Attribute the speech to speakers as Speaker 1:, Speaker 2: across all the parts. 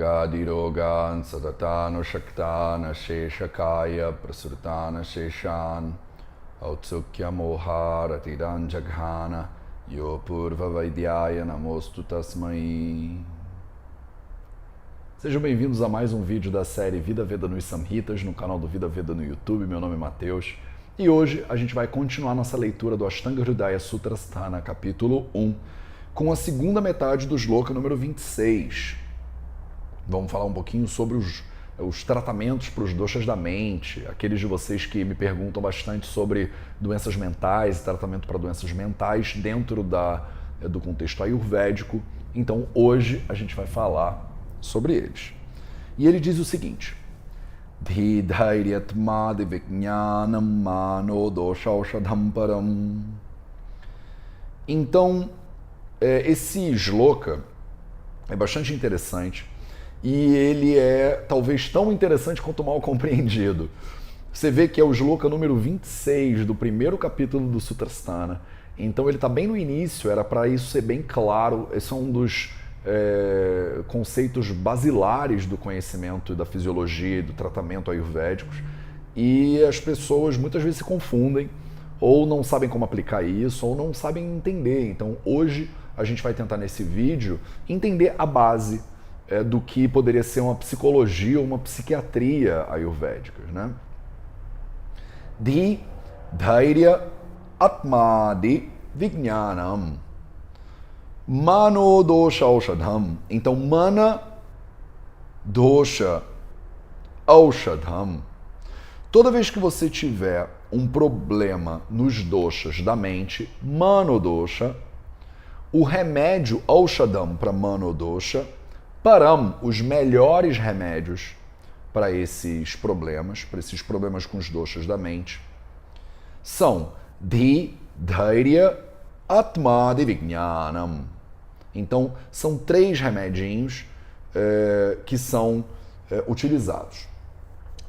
Speaker 1: Sarvagadirogan Sadatano Shaktana Sheshakaya Prasurtana Sheshan Autsukya Moharatidan Jaghana Yopurva Vaidyaya Namostu Tasmai. Sejam bem-vindos a mais um vídeo da série Vida Veda nos Samhitas, no canal do Vida Veda no YouTube. Meu nome é Matheus e hoje a gente vai continuar nossa leitura do Ashtanga Hridaya Sutrasthana, capítulo 1, com a segunda metade do shloka número 26. Vamos falar um pouquinho sobre os tratamentos para os doshas da mente, aqueles de vocês que me perguntam bastante sobre doenças mentais e tratamento para doenças mentais dentro do contexto ayurvédico. Então hoje a gente vai falar sobre eles. E ele diz o seguinte: Dhidhairyatmadi vijnanam mano doshaushadham param. Então, esse shloka é bastante interessante e ele é talvez tão interessante quanto mal compreendido. Você vê que é o shloka número 26 do primeiro capítulo do Sutrasthana. Então ele está bem no início, era para isso ser bem claro. Esse é um dos conceitos basilares do conhecimento da fisiologia e do tratamento ayurvédicos, e as pessoas muitas vezes se confundem, ou não sabem como aplicar isso, ou não sabem entender. Então hoje a gente vai tentar nesse vídeo entender a base do que poderia ser uma psicologia ou uma psiquiatria ayurvédicas, né? Di dhairya atmadi vijnanam mano dosha aushadham. Então, mana dosha aushadham. Toda vez que você tiver um problema nos doshas da mente, mano dosha, o remédio aushadham para mano dosha, param, os melhores remédios para esses problemas com os doshas da mente, são dhi, dhairya, atmadi vijnanam. Então, são 3 remedinhos que são utilizados.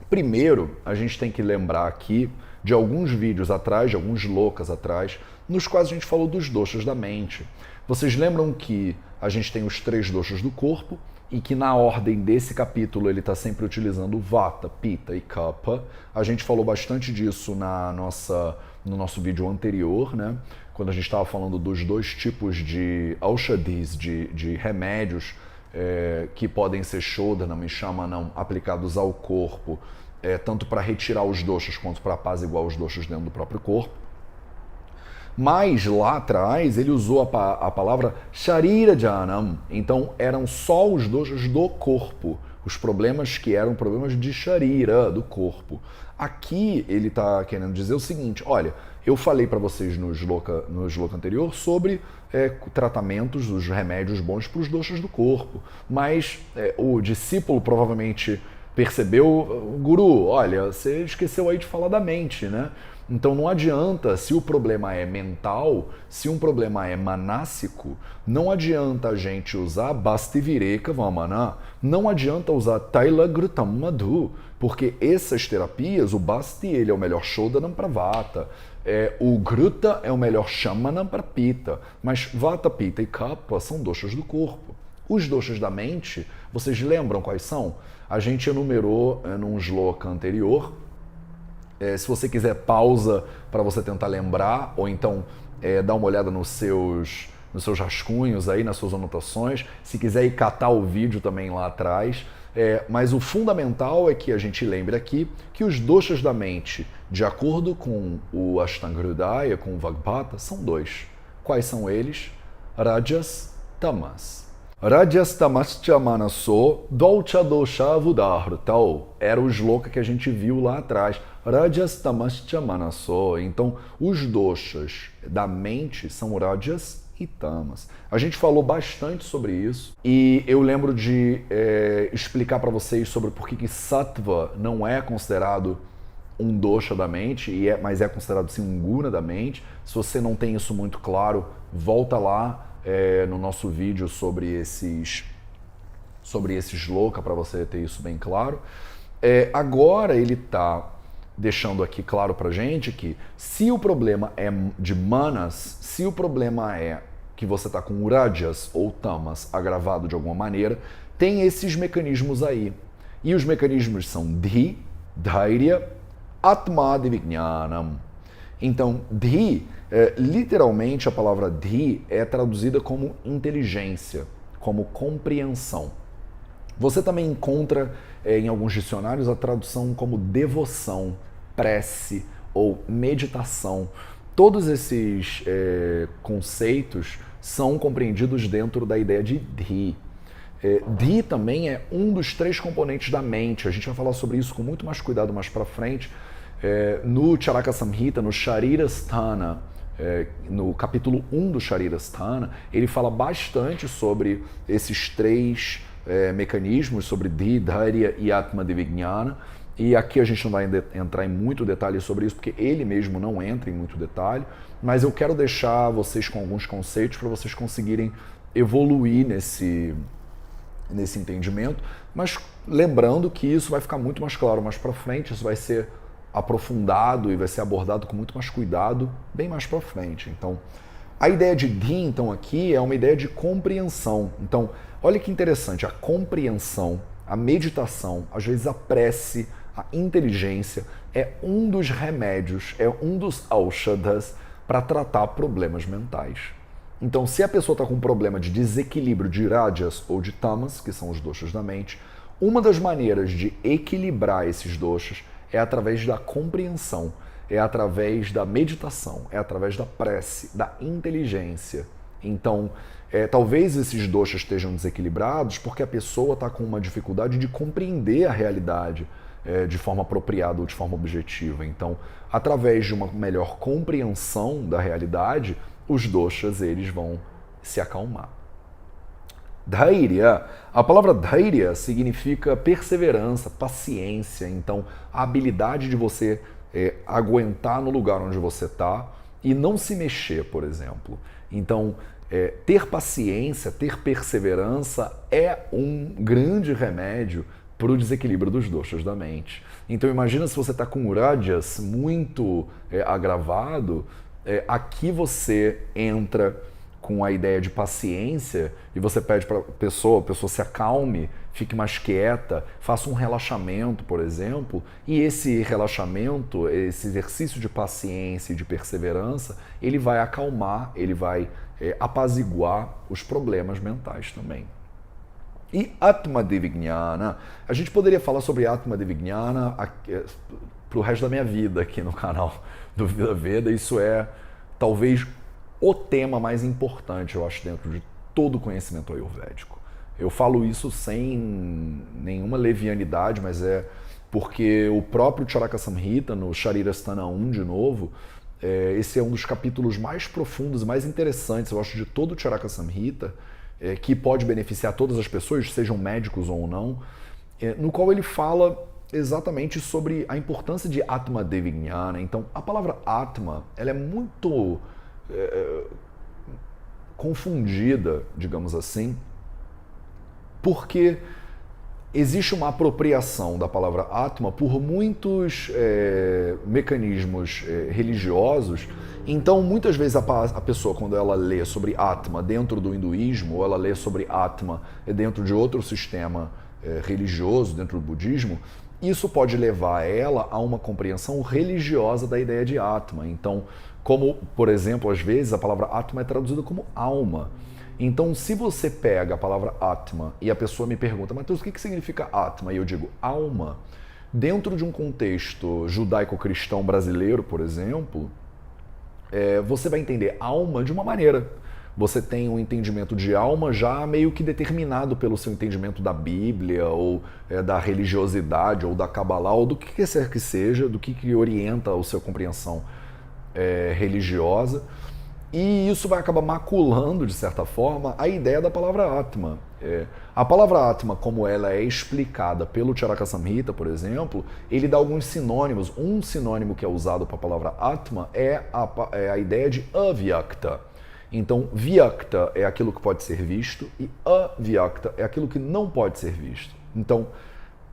Speaker 1: Primeiro, a gente tem que lembrar aqui de alguns vídeos atrás, de alguns shlokas atrás, nos quais a gente falou dos doshas da mente. Vocês lembram que a gente tem os 3 doshas do corpo e que na ordem desse capítulo ele está sempre utilizando Vata, Pitta e Kapha. A gente falou bastante disso no nosso vídeo anterior, né? Quando a gente estava falando dos 2 tipos de aushadhis, de remédios que podem ser shodhanam e shamanam aplicados ao corpo, tanto para retirar os doshas quanto para apaziguar os doshas dentro do próprio corpo. Mas lá atrás ele usou a palavra Sharira Janam. Então eram só os doshas do corpo, os problemas que eram problemas de Sharira, do corpo. Aqui ele está querendo dizer o seguinte: olha, eu falei para vocês no shloka anterior sobre tratamentos, os remédios bons para os doshas do corpo, mas o discípulo provavelmente percebeu: Guru, olha, você esqueceu aí de falar da mente, né? Então não adianta, se o problema é mental, se um problema é manássico, não adianta a gente usar Bastivireka Vamana, não adianta usar Tailagrutam Madhu, porque essas terapias, o Basti ele é o melhor Shodhanam para Vata, o Gruta é o melhor Shamanam para Pitta, mas Vata, Pitta e Kapha são doshas do corpo. Os doshas da mente, vocês lembram quais são? A gente enumerou num shloka anterior. Se você quiser, pausa para você tentar lembrar, ou então dá uma olhada nos seus rascunhos aí, nas suas anotações. Se quiser ir catar o vídeo também lá atrás. Mas o fundamental é que a gente lembre aqui que os doshas da mente, de acordo com o Ashtanga Hridaya, com o Vagbhata, são 2. Quais são eles? Rajas, Tamas. Rajas tamascha manaso dolcha dosha vudahrutau. Era o shloka que a gente viu lá atrás. Rajas tamascha manaso. Então, os doshas da mente são rajas e tamas. A gente falou bastante sobre isso e eu lembro de explicar para vocês sobre por que sattva não é considerado um dosha da mente, mas é considerado sim um guna da mente. Se você não tem isso muito claro, volta lá no nosso vídeo sobre esse shloka para você ter isso bem claro. Agora ele está deixando aqui claro para gente que se o problema é de manas, se o problema é que você está com rajas ou tamas agravado de alguma maneira, tem esses mecanismos aí. E os mecanismos são Dhi, Dhairya, Atma Vijnanam. Então, Dhi, literalmente a palavra Dhi é traduzida como inteligência, como compreensão. Você também encontra em alguns dicionários a tradução como devoção, prece ou meditação. Todos esses conceitos são compreendidos dentro da ideia de Dhi. Dhi também é um dos 3 componentes da mente. A gente vai falar sobre isso com muito mais cuidado mais para frente. No Charaka Samhita, no Sharirasthana, no capítulo 1 do Sharirasthana, ele fala bastante sobre esses 3 mecanismos, sobre Dhi, Dhairya e Atma Vijnana. E aqui a gente não vai entrar em muito detalhe sobre isso, porque ele mesmo não entra em muito detalhe, mas eu quero deixar vocês com alguns conceitos para vocês conseguirem evoluir nesse entendimento, mas lembrando que isso vai ficar muito mais claro mais para frente, isso vai ser aprofundado e vai ser abordado com muito mais cuidado bem mais para frente. Então, a ideia de Dhi, então, aqui é uma ideia de compreensão. Então, olha que interessante, a compreensão, a meditação, às vezes a prece, a inteligência é um dos remédios, é um dos aushadhas para tratar problemas mentais. Então, se a pessoa está com um problema de desequilíbrio de rajas ou de tamas, que são os doshas da mente, uma das maneiras de equilibrar esses doshas é através da compreensão, é através da meditação, é através da prece, da inteligência. Então, talvez esses doshas estejam desequilibrados porque a pessoa está com uma dificuldade de compreender a realidade de forma apropriada ou de forma objetiva. Então, através de uma melhor compreensão da realidade, os doshas eles vão se acalmar. Dhairya, a palavra Dhairya significa perseverança, paciência. Então, a habilidade de você aguentar no lugar onde você está e não se mexer, por exemplo. Então, ter paciência, ter perseverança é um grande remédio para o desequilíbrio dos doshas da mente. Então, imagina se você está com um rajas muito agravado, aqui você entra com a ideia de paciência e você pede para a pessoa se acalme, fique mais quieta, faça um relaxamento, por exemplo, e esse relaxamento, esse exercício de paciência e de perseverança, ele vai acalmar, ele vai apaziguar os problemas mentais também. E Atma Vijnana, a gente poderia falar sobre Atma Vijnana para o resto da minha vida aqui no canal do Vida Veda. Isso é talvez o tema mais importante, eu acho, dentro de todo o conhecimento ayurvédico. Eu falo isso sem nenhuma levianidade, mas é porque o próprio Charaka Samhita, no Sharirasthana 1 de novo, esse é um dos capítulos mais profundos e mais interessantes, eu acho, de todo o Charaka Samhita, que pode beneficiar todas as pessoas, sejam médicos ou não, no qual ele fala exatamente sobre a importância de Atma Vijnana. Então, a palavra Atma, ela é muito confundida, digamos assim, porque existe uma apropriação da palavra Atma por muitos mecanismos religiosos. Então, muitas vezes a pessoa, quando ela lê sobre Atma dentro do hinduísmo, ou ela lê sobre Atma dentro de outro sistema religioso, dentro do budismo, isso pode levar ela a uma compreensão religiosa da ideia de Atma. Então, como, por exemplo, às vezes a palavra Atma é traduzida como alma. Então, se você pega a palavra Atma e a pessoa me pergunta, Matheus, o que significa Atma? E eu digo alma, dentro de um contexto judaico-cristão brasileiro, por exemplo, você vai entender alma de uma maneira. Você tem um entendimento de alma já meio que determinado pelo seu entendimento da Bíblia, ou da religiosidade, ou da Kabbalah, ou do que quer que seja, do que orienta a sua compreensão religiosa. E isso vai acabar maculando, de certa forma, a ideia da palavra Atma. A palavra Atma, como ela é explicada pelo Charaka Samhita, por exemplo, ele dá alguns sinônimos. Um sinônimo que é usado para a palavra Atma é a ideia de avyakta. Então, vyakta é aquilo que pode ser visto e avyakta é aquilo que não pode ser visto. Então,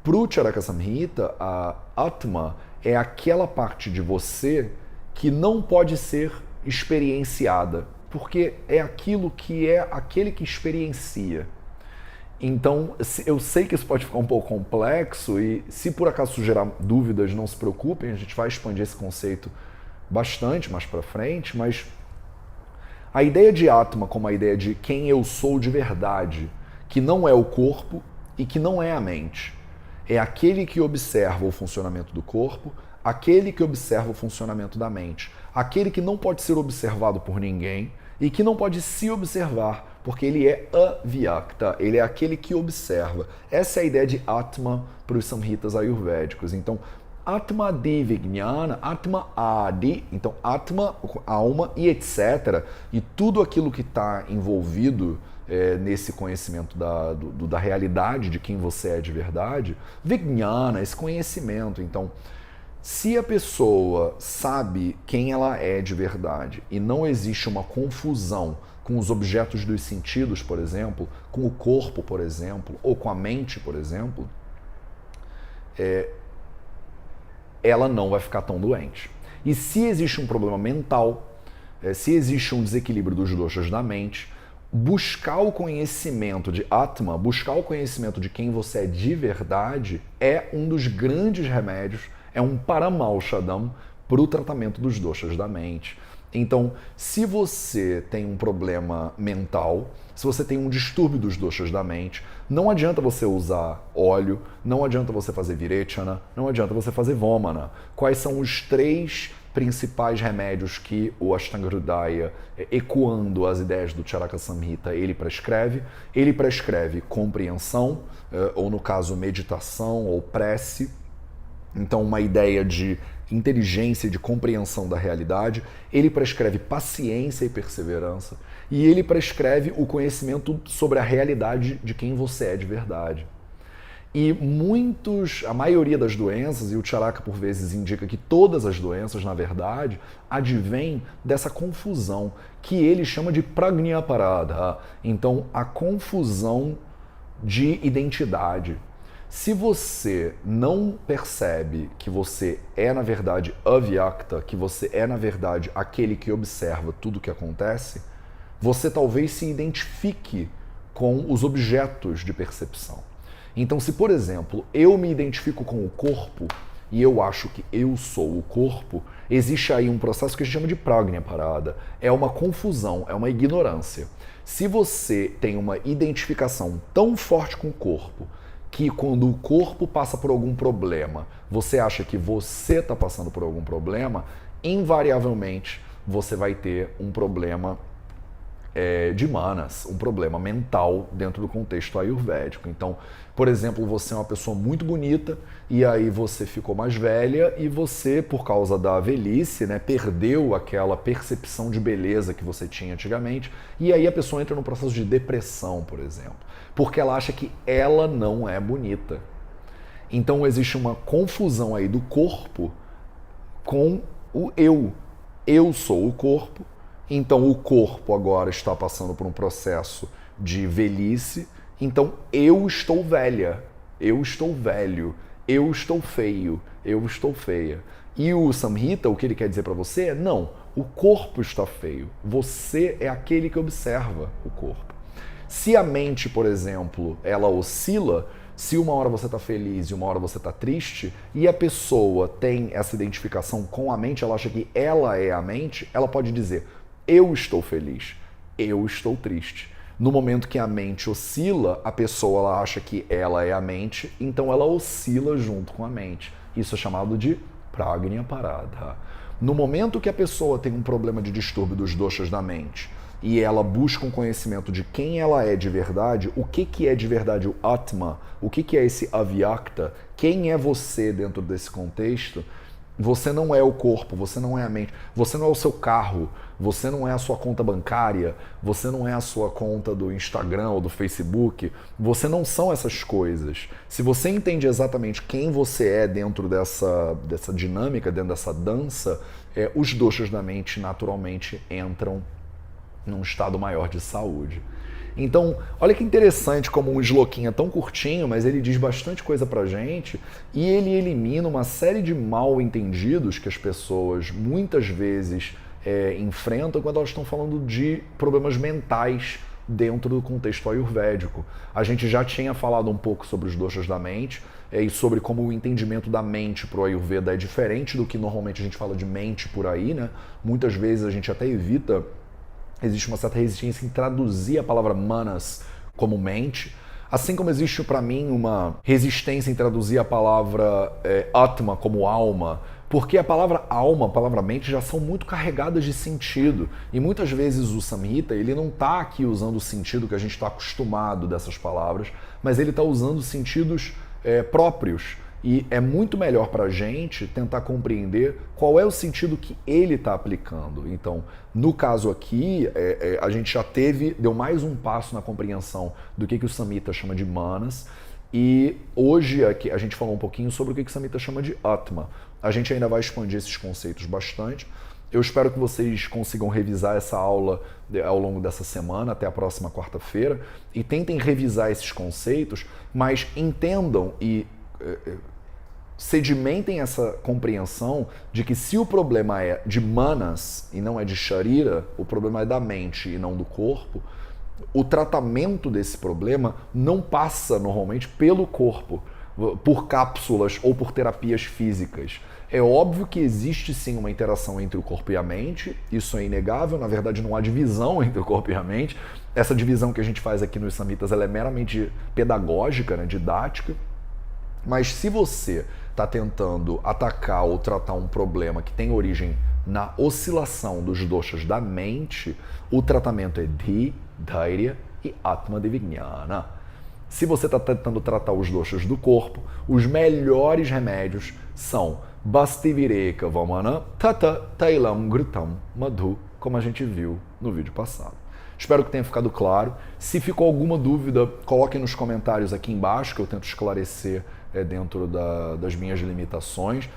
Speaker 1: para o Charaka Samhita, a Atma é aquela parte de você que não pode ser experienciada, porque é aquilo que é aquele que experiencia. Então, eu sei que isso pode ficar um pouco complexo e se por acaso gerar dúvidas, não se preocupem, a gente vai expandir esse conceito bastante mais para frente, mas a ideia de Atma como a ideia de quem eu sou de verdade, que não é o corpo e que não é a mente, é aquele que observa o funcionamento do corpo, aquele que observa o funcionamento da mente, aquele que não pode ser observado por ninguém e que não pode se observar, porque ele é avyakta, ele é aquele que observa. Essa é a ideia de Atma para os samhitas ayurvédicos. Então, Atma Adi Vijnana, Atma Adi, então Atma, alma e etc. E tudo aquilo que está envolvido nesse conhecimento da realidade de quem você é de verdade, Vijnana, esse conhecimento. Então, se a pessoa sabe quem ela é de verdade e não existe uma confusão com os objetos dos sentidos, por exemplo, com o corpo, por exemplo, ou com a mente, por exemplo, ela não vai ficar tão doente. E se existe um problema mental, se existe um desequilíbrio dos doshas da mente, buscar o conhecimento de Atma, buscar o conhecimento de quem você é de verdade, é um dos grandes remédios, é um paramaushadam para o tratamento dos doshas da mente. Então, se você tem um problema mental, se você tem um distúrbio dos doshas da mente, não adianta você usar óleo, não adianta você fazer virechana, não adianta você fazer vomana. Quais são os 3 principais remédios que o Ashtanga Hridaya, ecoando as ideias do Charaka Samhita, ele prescreve? Ele prescreve compreensão, ou no caso meditação ou prece. Então, uma ideia de inteligência e de compreensão da realidade. Ele prescreve paciência e perseverança. E ele prescreve o conhecimento sobre a realidade de quem você é de verdade. E a maioria das doenças, e o Charaka por vezes indica que todas as doenças, na verdade, advêm dessa confusão, que ele chama de pragnaparadha. Então, a confusão de identidade. Se você não percebe que você é, na verdade, avyakta, que você é, na verdade, aquele que observa tudo o que acontece, você talvez se identifique com os objetos de percepção. Então, se, por exemplo, eu me identifico com o corpo e eu acho que eu sou o corpo, existe aí um processo que a gente chama de pragnaparada. É uma confusão, é uma ignorância. Se você tem uma identificação tão forte com o corpo, que quando o corpo passa por algum problema, você acha que você está passando por algum problema, invariavelmente você vai ter um problema de manas, um problema mental dentro do contexto ayurvédico. Então, por exemplo, você é uma pessoa muito bonita e aí você ficou mais velha e você, por causa da velhice, né, perdeu aquela percepção de beleza que você tinha antigamente e aí a pessoa entra num processo de depressão, por exemplo, porque ela acha que ela não é bonita. Então existe uma confusão aí do corpo com o eu. Eu sou o corpo. Então o corpo agora está passando por um processo de velhice, então eu estou velha, eu estou velho, eu estou feio, eu estou feia. E o Samhita, o que ele quer dizer para você é, não, o corpo está feio, você é aquele que observa o corpo. Se a mente, por exemplo, ela oscila, se uma hora você está feliz e uma hora você está triste, e a pessoa tem essa identificação com a mente, ela acha que ela é a mente, ela pode dizer, eu estou feliz, eu estou triste. No momento que a mente oscila, a pessoa ela acha que ela é a mente, então ela oscila junto com a mente. Isso é chamado de pragnaparadha. No momento que a pessoa tem um problema de distúrbio dos doshas da mente e ela busca um conhecimento de quem ela é de verdade, o que é de verdade o Atma, o que é esse avyakta, quem é você dentro desse contexto, você não é o corpo, você não é a mente, você não é o seu carro, você não é a sua conta bancária, você não é a sua conta do Instagram ou do Facebook, você não são essas coisas. Se você entende exatamente quem você é dentro dessa dinâmica, dentro dessa dança, os doshas da mente naturalmente entram num estado maior de saúde. Então, olha que interessante como um shlokinha é tão curtinho, mas ele diz bastante coisa pra gente e ele elimina uma série de mal entendidos que as pessoas muitas vezes enfrentam quando elas estão falando de problemas mentais dentro do contexto ayurvédico. A gente já tinha falado um pouco sobre os doshas da mente e sobre como o entendimento da mente para o Ayurveda é diferente do que normalmente a gente fala de mente por aí, né? Muitas vezes a gente até evita, existe uma certa resistência em traduzir a palavra manas como mente, assim como existe para mim uma resistência em traduzir a palavra atma como alma, porque a palavra alma, a palavra mente já são muito carregadas de sentido. E muitas vezes o Samhita, ele não está aqui usando o sentido que a gente está acostumado dessas palavras, mas ele está usando sentidos próprios. E é muito melhor para a gente tentar compreender qual é o sentido que ele está aplicando. Então, no caso aqui, a gente já deu mais um passo na compreensão do que o Samhita chama de manas. E hoje aqui a gente falou um pouquinho sobre o que o Samhita chama de Atma. A gente ainda vai expandir esses conceitos bastante. Eu espero que vocês consigam revisar essa aula ao longo dessa semana, até a próxima quarta-feira, e tentem revisar esses conceitos, mas entendam e sedimentem essa compreensão de que se o problema é de manas e não é de sharira, o problema é da mente e não do corpo, o tratamento desse problema não passa normalmente pelo corpo, por cápsulas ou por terapias físicas. É óbvio que existe sim uma interação entre o corpo e a mente, isso é inegável, na verdade não há divisão entre o corpo e a mente. Essa divisão que a gente faz aqui nos Samhitas, ela é meramente pedagógica, né, didática. Mas se você está tentando atacar ou tratar um problema que tem origem na oscilação dos doshas da mente, o tratamento é Dhi, Dhairya e Atma Devijnana. Se você está tentando tratar os doshas do corpo, os melhores remédios são Bastivireka Vamana Tata Tailam Ghritam Madhu, como a gente viu no vídeo passado. Espero que tenha ficado claro. Se ficou alguma dúvida, coloquem nos comentários aqui embaixo, que eu tento esclarecer dentro das minhas limitações.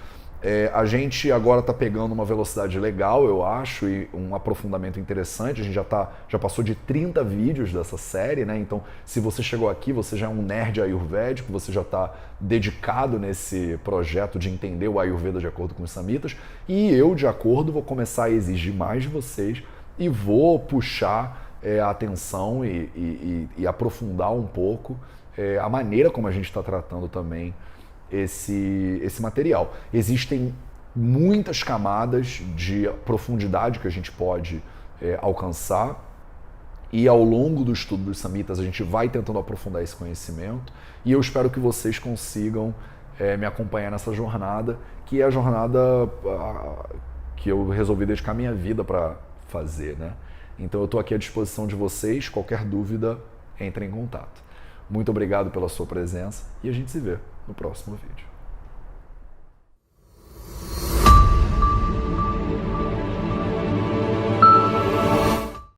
Speaker 1: A gente agora está pegando uma velocidade legal, eu acho, e um aprofundamento interessante. A gente já passou de 30 vídeos dessa série, né? Então, se você chegou aqui, você já é um nerd ayurvédico, você já está dedicado nesse projeto de entender o Ayurveda de acordo com os Samhitas. E eu, de acordo, vou começar a exigir mais de vocês e vou puxar a atenção e aprofundar um pouco a maneira como a gente está tratando também esse material. Existem muitas camadas de profundidade que a gente pode alcançar e ao longo do estudo dos Samhitas a gente vai tentando aprofundar esse conhecimento e eu espero que vocês consigam me acompanhar nessa jornada, que é a jornada que eu resolvi dedicar minha vida para fazer, né? Então eu estou aqui à disposição de vocês, qualquer dúvida, entre em contato. Muito obrigado pela sua presença e a gente se vê no próximo vídeo.